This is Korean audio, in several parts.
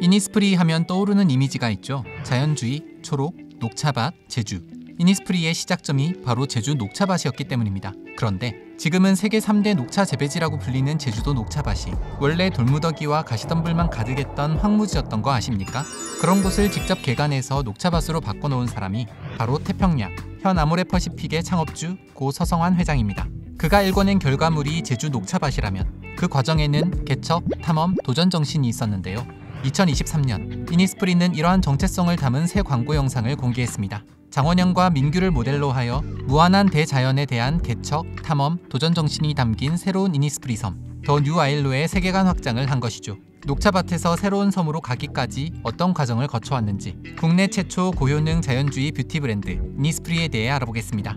이니스프리 하면 떠오르는 이미지가 있죠. 자연주의, 초록, 녹차밭, 제주. 이니스프리의 시작점이 바로 제주 녹차밭이었기 때문입니다. 그런데 지금은 세계 3대 녹차 재배지라고 불리는 제주도 녹차밭이 원래 돌무더기와 가시덤불만 가득했던 황무지였던 거 아십니까? 그런 곳을 직접 개간해서 녹차밭으로 바꿔놓은 사람이 바로 태평양, 현 아모레퍼시픽의 창업주 고 서성환 회장입니다. 그가 일궈낸 결과물이 제주 녹차밭이라면 그 과정에는 개척, 탐험, 도전 정신이 있었는데요. 2023년 이니스프리는 이러한 정체성을 담은 새 광고 영상을 공개했습니다. 장원영과 민규를 모델로 하여 무한한 대자연에 대한 개척, 탐험, 도전 정신이 담긴 새로운 이니스프리 섬, 더 뉴 아일로의 세계관 확장을 한 것이죠. 녹차밭에서 새로운 섬으로 가기까지 어떤 과정을 거쳐왔는지 국내 최초 고효능 자연주의 뷰티 브랜드 이니스프리에 대해 알아보겠습니다.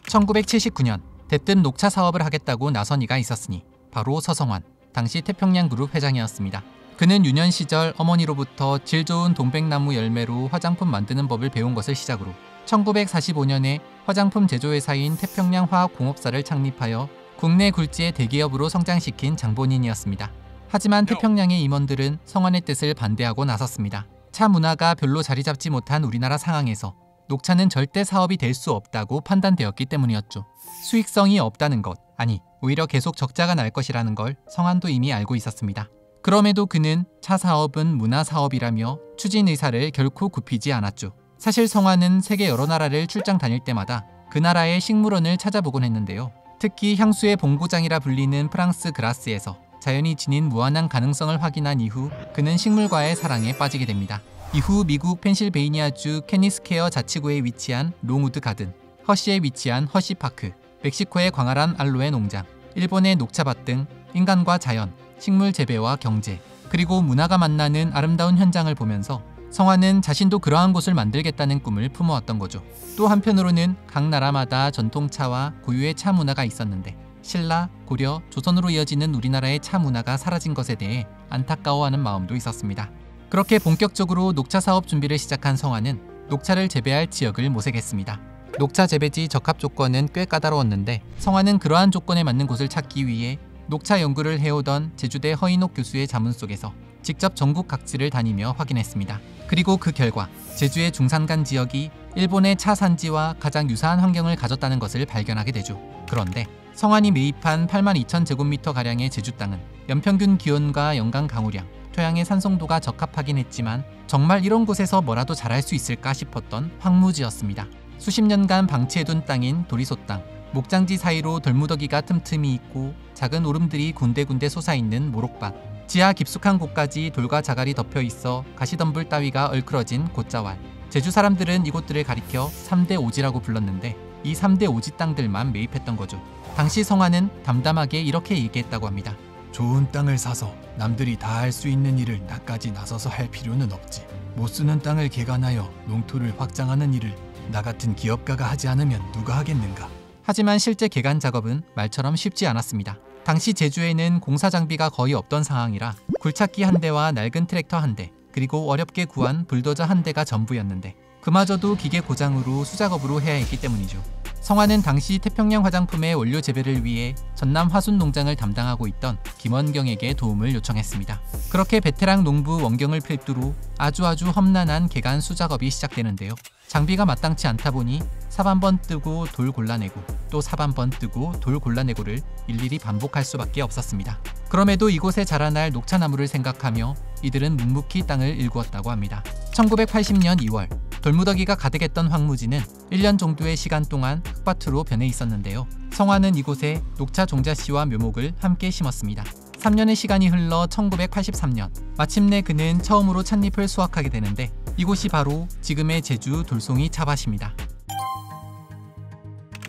(1979년) 대뜸 녹차 사업을 하겠다고 나선 이가 있었으니 바로 서성환, 당시 태평양그룹 회장이었습니다. 그는 유년 시절 어머니로부터 질 좋은 동백나무 열매로 화장품 만드는 법을 배운 것을 시작으로 1945년에 화장품 제조회사인 태평양화학공업사를 창립하여 국내 굴지의 대기업으로 성장시킨 장본인이었습니다. 하지만 태평양의 임원들은 성환의 뜻을 반대하고 나섰습니다. 차 문화가 별로 자리 잡지 못한 우리나라 상황에서 녹차는 절대 사업이 될 수 없다고 판단되었기 때문이었죠. 수익성이 없다는 것, 아니 오히려 계속 적자가 날 것이라는 걸 성환도 이미 알고 있었습니다. 그럼에도 그는 차 사업은 문화 사업이라며 추진 의사를 결코 굽히지 않았죠. 사실 성환은 세계 여러 나라를 출장 다닐 때마다 그 나라의 식물원을 찾아보곤 했는데요. 특히 향수의 본고장이라 불리는 프랑스 그라스에서 자연이 지닌 무한한 가능성을 확인한 이후 그는 식물과의 사랑에 빠지게 됩니다. 이후 미국 펜실베이니아주 케니스케어 자치구에 위치한 롱우드 가든, 허시에 위치한 허시파크, 멕시코의 광활한 알로에 농장, 일본의 녹차밭 등 인간과 자연, 식물 재배와 경제, 그리고 문화가 만나는 아름다운 현장을 보면서 성환은 자신도 그러한 곳을 만들겠다는 꿈을 품어왔던 거죠. 또 한편으로는 각 나라마다 전통차와 고유의 차 문화가 있었는데 신라, 고려, 조선으로 이어지는 우리나라의 차 문화가 사라진 것에 대해 안타까워하는 마음도 있었습니다. 그렇게 본격적으로 녹차 사업 준비를 시작한 성환은 녹차를 재배할 지역을 모색했습니다. 녹차 재배지 적합 조건은 꽤 까다로웠는데 성환은 그러한 조건에 맞는 곳을 찾기 위해 녹차 연구를 해오던 제주대 허인옥 교수의 자문 속에서 직접 전국 각지를 다니며 확인했습니다. 그리고 그 결과 제주의 중산간 지역이 일본의 차 산지와 가장 유사한 환경을 가졌다는 것을 발견하게 되죠. 그런데 성환이 매입한 82,000제곱미터가량의 제주 땅은 연평균 기온과 연간 강우량, 토양의 산성도가 적합하긴 했지만 정말 이런 곳에서 뭐라도 자랄 수 있을까 싶었던 황무지였습니다. 수십 년간 방치해둔 땅인 도리소 땅, 목장지 사이로 돌무더기가 틈틈이 있고 작은 오름들이 군데군데 솟아있는 모록밭, 지하 깊숙한 곳까지 돌과 자갈이 덮여있어 가시덤불 따위가 얼크러진 곶자왈. 제주 사람들은 이곳들을 가리켜 3대 오지라고 불렀는데 이 3대 오지 땅들만 매입했던 거죠. 당시 성환은 담담하게 이렇게 얘기했다고 합니다. 좋은 땅을 사서 남들이 다 할 수 있는 일을 나까지 나서서 할 필요는 없지. 못 쓰는 땅을 개간하여 농토를 확장하는 일을 나 같은 기업가가 하지 않으면 누가 하겠는가. 하지만 실제 개간 작업은 말처럼 쉽지 않았습니다. 당시 제주에는 공사 장비가 거의 없던 상황이라 굴착기 한 대와 낡은 트랙터 한 대, 그리고 어렵게 구한 불도저 한 대가 전부였는데 그마저도 기계 고장으로 수작업으로 해야 했기 때문이죠. 성환은 당시 태평양 화장품의 원료 재배를 위해 전남 화순 농장을 담당하고 있던 김원경에게 도움을 요청했습니다. 그렇게 베테랑 농부 원경을 필두로 아주 험난한 개간 수작업이 시작되는데요. 장비가 마땅치 않다 보니 삽 한 번 뜨고 돌 골라내고 또 삽 한 번 뜨고 돌 골라내고를 일일이 반복할 수밖에 없었습니다. 그럼에도 이곳에 자라날 녹차나무를 생각하며 이들은 묵묵히 땅을 일구었다고 합니다. 1980년 2월 돌무더기가 가득했던 황무지는 1년 정도의 시간 동안 흙밭으로 변해 있었는데요. 성환은 이곳에 녹차 종자씨와 묘목을 함께 심었습니다. 3년의 시간이 흘러 1983년 마침내 그는 처음으로 찻잎을 수확하게 되는데 이곳이 바로 지금의 제주 돌송이 차밭입니다.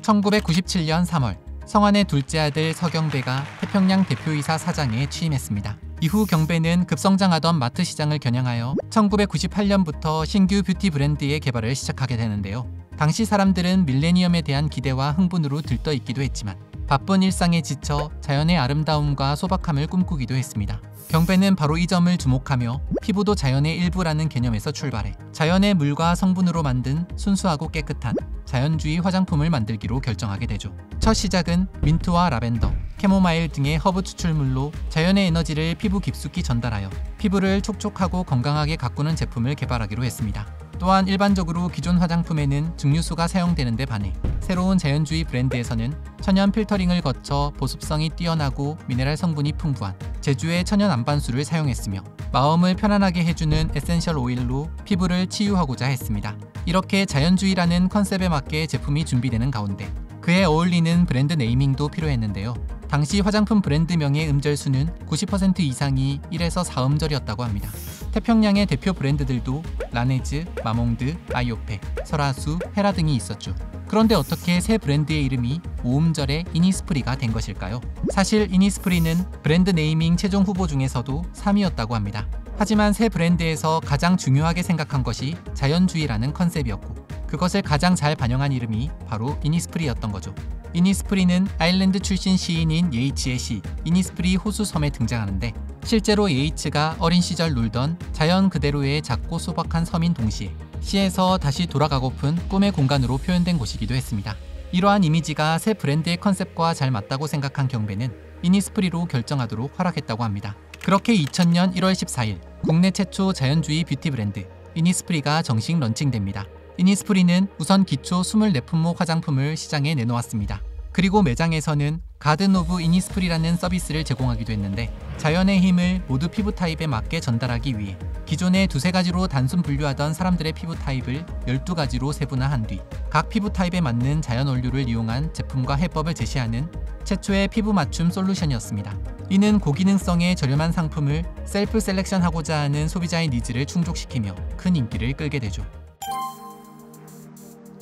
1997년 3월 성환의 둘째 아들 서경배가 태평양 대표이사 사장에 취임했습니다. 이후 경배는 급성장하던 마트 시장을 겨냥하여 1998년부터 신규 뷰티 브랜드의 개발을 시작하게 되는데요. 당시 사람들은 밀레니엄에 대한 기대와 흥분으로 들떠있기도 했지만 바쁜 일상에 지쳐 자연의 아름다움과 소박함을 꿈꾸기도 했습니다. 경배는 바로 이 점을 주목하며 피부도 자연의 일부라는 개념에서 출발해 자연의 물과 성분으로 만든 순수하고 깨끗한 자연주의 화장품을 만들기로 결정하게 되죠. 첫 시작은 민트와 라벤더, 캐모마일 등의 허브 추출물로 자연의 에너지를 피부 깊숙이 전달하여 피부를 촉촉하고 건강하게 가꾸는 제품을 개발하기로 했습니다. 또한 일반적으로 기존 화장품에는 증류수가 사용되는 데 반해 새로운 자연주의 브랜드에서는 천연 필터링을 거쳐 보습성이 뛰어나고 미네랄 성분이 풍부한 제주의 천연 안반수를 사용했으며 마음을 편안하게 해주는 에센셜 오일로 피부를 치유하고자 했습니다. 이렇게 자연주의라는 컨셉에 맞게 제품이 준비되는 가운데 그에 어울리는 브랜드 네이밍도 필요했는데요. 당시 화장품 브랜드명의 음절수는 90% 이상이 1에서 4음절이었다고 합니다. 태평양의 대표 브랜드들도 라네즈, 마몽드, 아이오페, 설화수, 헤라 등이 있었죠. 그런데 어떻게 새 브랜드의 이름이 5음절의 이니스프리가 된 것일까요? 사실 이니스프리는 브랜드 네이밍 최종 후보 중에서도 3위였다고 합니다. 하지만 새 브랜드에서 가장 중요하게 생각한 것이 자연주의라는 컨셉이었고 그것을 가장 잘 반영한 이름이 바로 이니스프리였던 거죠. 이니스프리는 아일랜드 출신 시인인 예이츠의 시 이니스프리 호수섬에 등장하는데 실제로 예이츠가 어린 시절 놀던 자연 그대로의 작고 소박한 섬인 동시에 시에서 다시 돌아가고픈 꿈의 공간으로 표현된 곳이기도 했습니다. 이러한 이미지가 새 브랜드의 컨셉과 잘 맞다고 생각한 경배는 이니스프리로 결정하도록 허락했다고 합니다. 그렇게 2000년 1월 14일 국내 최초 자연주의 뷰티 브랜드 이니스프리가 정식 런칭됩니다. 이니스프리는 우선 기초 24품목 화장품을 시장에 내놓았습니다. 그리고 매장에서는 가든 오브 이니스프리라는 서비스를 제공하기도 했는데 자연의 힘을 모두 피부 타입에 맞게 전달하기 위해 기존에 2-3가지로 단순 분류하던 사람들의 피부 타입을 12가지로 세분화한 뒤 각 피부 타입에 맞는 자연 원료를 이용한 제품과 해법을 제시하는 최초의 피부 맞춤 솔루션이었습니다. 이는 고기능성의 저렴한 상품을 셀프 셀렉션하고자 하는 소비자의 니즈를 충족시키며 큰 인기를 끌게 되죠.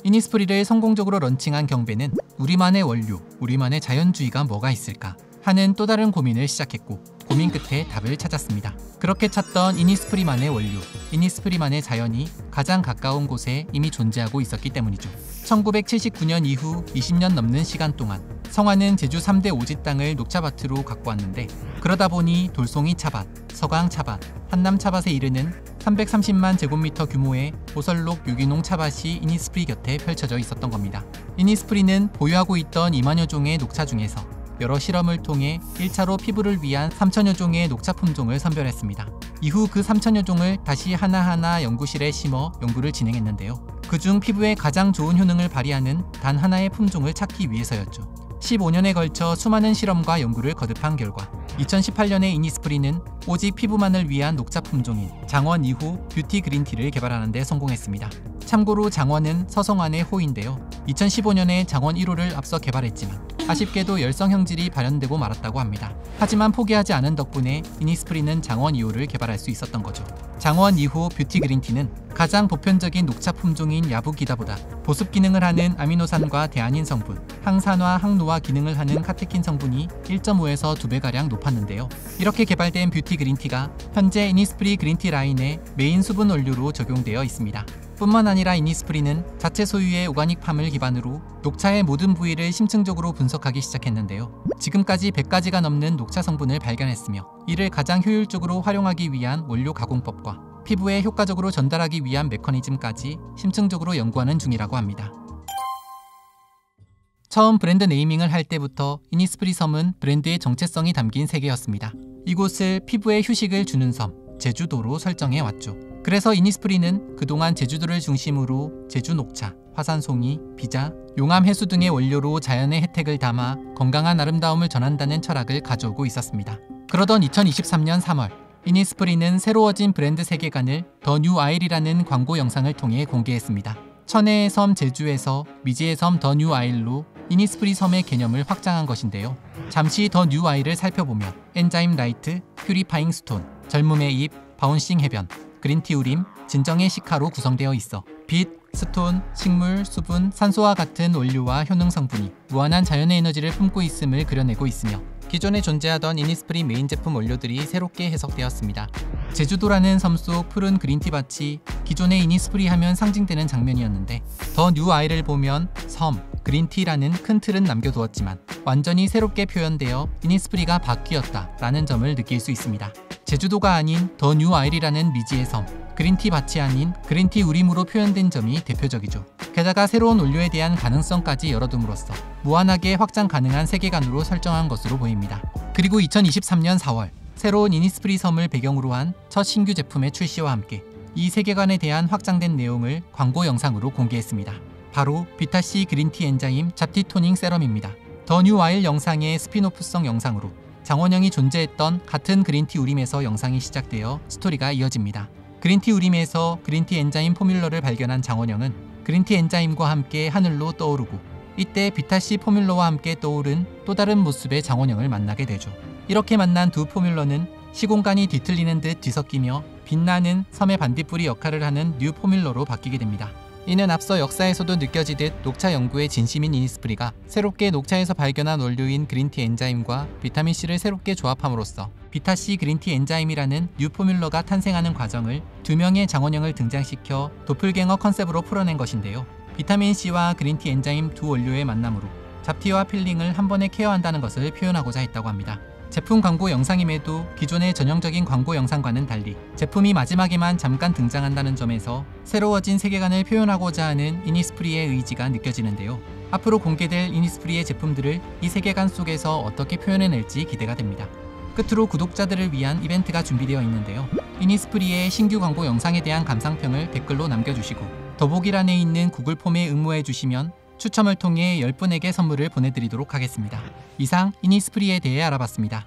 이니스프리를 성공적으로 런칭한 경배는 우리만의 원료, 우리만의 자연주의가 뭐가 있을까 하는 또 다른 고민을 시작했고 고민 끝에 답을 찾았습니다. 그렇게 찾던 이니스프리만의 원료, 이니스프리만의 자연이 가장 가까운 곳에 이미 존재하고 있었기 때문이죠. 1979년 이후 20년 넘는 시간 동안 성화는 제주 3대 오지 땅을 녹차밭으로 갖고 왔는데 그러다 보니 돌송이 차밭, 서강 차밭, 한남 차밭에 이르는 330만 제곱미터 규모의 보설록 유기농 차밭이 이니스프리 곁에 펼쳐져 있었던 겁니다. 이니스프리는 보유하고 있던 2만여 종의 녹차 중에서 여러 실험을 통해 1차로 피부를 위한 3천여 종의 녹차 품종을 선별했습니다. 이후 그 3천여 종을 다시 하나하나 연구실에 심어 연구를 진행했는데요. 그중 피부에 가장 좋은 효능을 발휘하는 단 하나의 품종을 찾기 위해서였죠. 15년에 걸쳐 수많은 실험과 연구를 거듭한 결과 2018년에 이니스프리는 오직 피부만을 위한 녹차 품종인 장원 2호 뷰티 그린티를 개발하는 데 성공했습니다. 참고로 장원은 서성환의 호인데요. 2015년에 장원 1호를 앞서 개발했지만 아쉽게도 열성 형질이 발현되고 말았다고 합니다. 하지만 포기하지 않은 덕분에 이니스프리는 장원 2호를 개발할 수 있었던 거죠. 장원 2호 뷰티 그린티는 가장 보편적인 녹차 품종인 야부기다보다 보습 기능을 하는 아미노산과 대안인 성분, 항산화, 항노화 기능을 하는 카테킨 성분이 1.5에서 2배가량 높았는데요. 이렇게 개발된 뷰티 그린티가 현재 이니스프리 그린티 라인의 메인 수분 원료로 적용되어 있습니다. 뿐만 아니라 이니스프리는 자체 소유의 오가닉팜을 기반으로 녹차의 모든 부위를 심층적으로 분석하기 시작했는데요. 지금까지 100가지가 넘는 녹차 성분을 발견했으며 이를 가장 효율적으로 활용하기 위한 원료 가공법과 피부에 효과적으로 전달하기 위한 메커니즘까지 심층적으로 연구하는 중이라고 합니다. 처음 브랜드 네이밍을 할 때부터 이니스프리 섬은 브랜드의 정체성이 담긴 세계였습니다. 이곳을 피부에 휴식을 주는 섬, 제주도로 설정해 왔죠. 그래서 이니스프리는 그동안 제주도를 중심으로 제주 녹차, 화산송이, 비자, 용암 해수 등의 원료로 자연의 혜택을 담아 건강한 아름다움을 전한다는 철학을 가져오고 있었습니다. 그러던 2023년 3월 이니스프리는 새로워진 브랜드 세계관을 더 뉴 아일이라는 광고 영상을 통해 공개했습니다. 천혜의 섬 제주에서 미지의 섬 더 뉴 아일로 이니스프리 섬의 개념을 확장한 것인데요. 잠시 더 뉴 아일을 살펴보면 엔자임 라이트, 퓨리파잉 스톤, 젊음의 잎, 바운싱 해변, 그린티 우림, 진정의 시카로 구성되어 있어 빛, 스톤, 식물, 수분, 산소와 같은 원료와 효능 성분이 무한한 자연의 에너지를 품고 있음을 그려내고 있으며 기존에 존재하던 이니스프리 메인 제품 원료들이 새롭게 해석되었습니다. 제주도라는 섬 속 푸른 그린티 밭이 기존의 이니스프리 하면 상징되는 장면이었는데 더 뉴 아이를 보면 섬, 그린티라는 큰 틀은 남겨두었지만 완전히 새롭게 표현되어 이니스프리가 바뀌었다라는 점을 느낄 수 있습니다. 제주도가 아닌 더 뉴 아일이라는 미지의 섬, 그린티 밭이 아닌 그린티 우림으로 표현된 점이 대표적이죠. 게다가 새로운 원료에 대한 가능성까지 열어둠으로써 무한하게 확장 가능한 세계관으로 설정한 것으로 보입니다. 그리고 2023년 4월 새로운 이니스프리 섬을 배경으로 한 첫 신규 제품의 출시와 함께 이 세계관에 대한 확장된 내용을 광고 영상으로 공개했습니다. 바로 비타C 그린티 엔자임 잡티 토닝 세럼입니다. 더 뉴 아일 영상의 스피노프성 영상으로 장원영이 존재했던 같은 그린티 우림에서 영상이 시작되어 스토리가 이어집니다. 그린티 우림에서 그린티 엔자임 포뮬러를 발견한 장원영은 그린티 엔자임과 함께 하늘로 떠오르고 이때 비타C 포뮬러와 함께 떠오른 또 다른 모습의 장원영을 만나게 되죠. 이렇게 만난 두 포뮬러는 시공간이 뒤틀리는 듯 뒤섞이며 빛나는 섬의 반딧불이 역할을 하는 뉴 포뮬러로 바뀌게 됩니다. 이는 앞서 역사에서도 느껴지듯 녹차 연구의 진심인 이니스프리가 새롭게 녹차에서 발견한 원료인 그린티 엔자임과 비타민C를 새롭게 조합함으로써 비타C 그린티 엔자임이라는 뉴 포뮬러가 탄생하는 과정을 두 명의 장원영을 등장시켜 도플갱어 컨셉으로 풀어낸 것인데요. 비타민C와 그린티 엔자임 두 원료의 만남으로 잡티와 필링을 한 번에 케어한다는 것을 표현하고자 했다고 합니다. 제품 광고 영상임에도 기존의 전형적인 광고 영상과는 달리 제품이 마지막에만 잠깐 등장한다는 점에서 새로워진 세계관을 표현하고자 하는 이니스프리의 의지가 느껴지는데요. 앞으로 공개될 이니스프리의 제품들을 이 세계관 속에서 어떻게 표현해낼지 기대가 됩니다. 끝으로 구독자들을 위한 이벤트가 준비되어 있는데요. 이니스프리의 신규 광고 영상에 대한 감상평을 댓글로 남겨주시고 더보기란에 있는 구글 폼에 응모해주시면 추첨을 통해 10분에게 선물을 보내드리도록 하겠습니다. 이상 이니스프리에 대해 알아봤습니다.